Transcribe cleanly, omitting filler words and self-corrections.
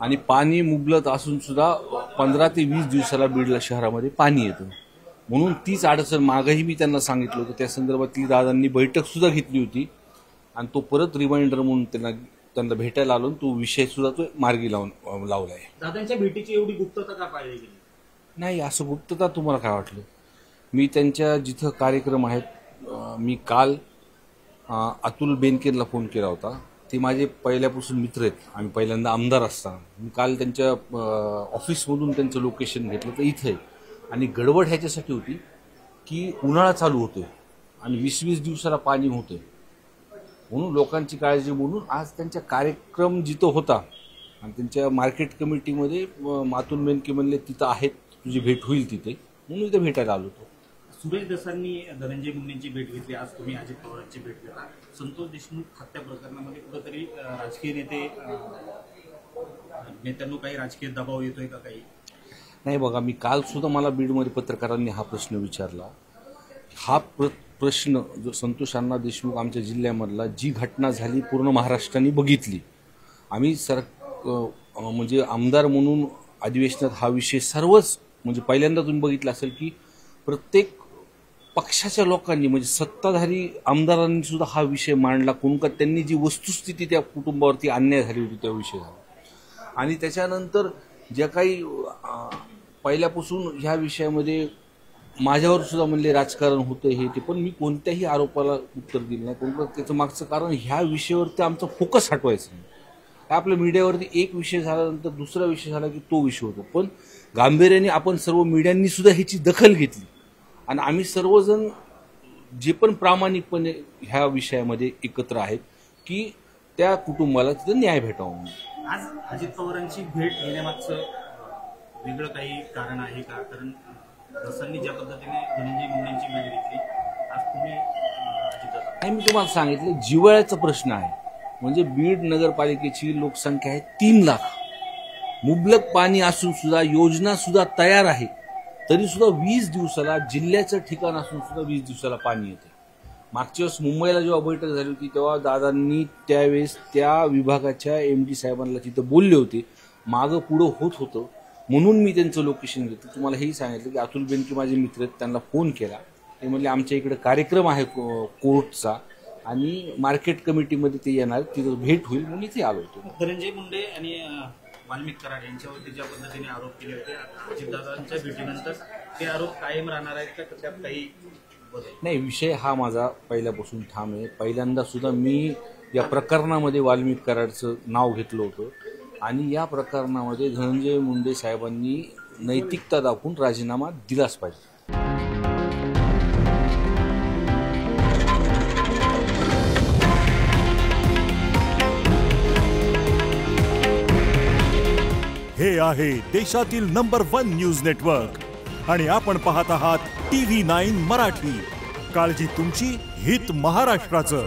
आणि पाणी मुबलक असून सुद्धा 15 ते 20 दिवसाला बीड शहरामध्ये पाणी येतं. म्हणून तीच अडचण मागही मी त्यांना सांगितलं होतं. त्या संदर्भातली दादांनी बैठक सुद्धा घेतली होती आणि तो परत रिमाइंडर म्हणून त्यांना भेटायला आलो. तो विषय सुद्धा तो मार्गी लावलाय. दादांच्या भेटीची एवढी गुप्तता का पाळली गेली? नाही, असं गुप्तता तुम्हाला काय वाटलं? मी त्यांच्या जिथं कार्यक्रम आहेत, मी काल अतुल बेनकेला फोन केला होता. ते माझे पहिल्यापासून मित्र आहेत. आम्ही पहिल्यांदा आमदार असताना मी काल त्यांच्या ऑफिसमधून त्यांचं लोकेशन घेतलं तर इथं आहे. आणि गडबड ह्याच्यासाठी होती की उन्हाळा चालू होतोय आणि 20-20 दिवसाला पाणी होतंय, म्हणून लोकांची काळजी म्हणून आज त्यांचा कार्यक्रम जिथं होता आणि त्यांच्या मार्केट कमिटीमध्ये अतुल बेनके म्हणले तिथं आहेत, तुझी भेट होईल तिथे, म्हणून इथं भेटायला आलो होतो. सुरेश दसांनी धनंजय मुंडेंची भेट घेतली, आज तुम्ही अजित पवारांची भेट घेता. संतोष देशमुख हत्या प्रकरणामध्ये कुठेतरी राजकीय नेत्यांना काही राजकीय दबाव येतोय का? काही नाही. बघा, मी काल सुद्धा मला बीडमध्ये पत्रकारांनी हा प्रश्न विचारला. हा प्रश्न जो संतोष अण्णा देशमुख आमच्या जिल्ह्यामधला जी घटना झाली पूर्ण महाराष्ट्राने बघितली. आम्ही म्हणजे आमदार म्हणून अधिवेशनात हा विषय सर्वच म्हणजे पहिल्यांदा तुम्ही बघितलं असेल की प्रत्येक पक्षाच्या लोकांनी म्हणजे सत्ताधारी आमदारांनी सुद्धा हा विषय मांडला. कोणका त्यांनी जी वस्तुस्थिती त्या कुटुंबावरती अन्याय झाली होती त्या विषय झाला. आणि त्याच्यानंतर ज्या काही पहिल्यापासून ह्या विषयामध्ये माझ्यावर सुद्धा म्हणले राजकारण होतं हे ते, पण मी कोणत्याही आरोपाला उत्तर दिलं नाही. कोणतं त्याचं मागचं कारण ह्या विषयावरती आमचा फोकस हटवायचं नाही. आपल्या मीडियावरती एक विषय झाल्यानंतर दुसरा विषय झाला की तो विषय होतो, पण गांभीर्याने आपण सर्व मीडियांनी सुद्धा ह्याची दखल घेतली आणि आम्ही सर्वजण जे पण प्रामाणिकपणे ह्या विषयामध्ये एकत्र आहेत की त्या कुटुंबाला तिथं न्याय भेटावा. आज अजित पवारांची भेट घेण्यामागचं वेगळं काही कारण आहे का? कारण दसांनी ज्या पद्धतीने धनंजय मुंडेंची भेट घेतली, आज तुम्ही नाही, मी तुम्हाला सांगितलं जिव्हाळ्याचा प्रश्न आहे. म्हणजे बीड नगरपालिकेची लोकसंख्या आहे 3 लाख. मुबलक पाणी असून सुद्धा योजना सुद्धा तयार आहे, तरी सुद्धा 20 दिवसाला जिल्ह्याचं ठिकाण असून सुद्धा 20 दिवसाला पाणी येते. मागच्या वेळेस मुंबईला जेव्हा बैठक झाली होती तेव्हा दादांनी त्यावेळेस त्या विभागाच्या MD साहेबांना तिथं बोलले होते. मागं पुढं होत होतं म्हणून मी त्यांचं लोकेशन घेतलं. तुम्हाला हेही सांगितलं की अतुल बेनके माझे मित्र आहेत, त्यांना फोन केला. ते म्हणले आमच्या इकडे कार्यक्रम आहे कोर्टचा आणि मार्केट कमिटीमध्ये ते येणार, तिथं भेट होईल म्हणून इथे आलो होतो. धनंजय मुंडे आणि वाल्मिक कराड यांच्यावरती ज्या पद्धतीने आरोप केले होते, अजितदादांच्या भेटीनंतर ते आरोप कायम राहणार आहेत का? त्यात काही नाही, विषय हा माझा पहिल्यापासून ठाम आहे. पहिल्यांदा सुद्धा मी या प्रकरणामध्ये वाल्मिक कराडचं नाव घेतलं होतं आणि या प्रकरणामध्ये धनंजय मुंडे साहेबांनी नैतिकता दाखवून राजीनामा दिलाच पाहिजे. हे आहे देशातील नंबर 1 न्यूज नेटवर्क आणि आपण पाहत आहात TV9 मराठी. काळजी तुमची, हित महाराष्ट्राचं.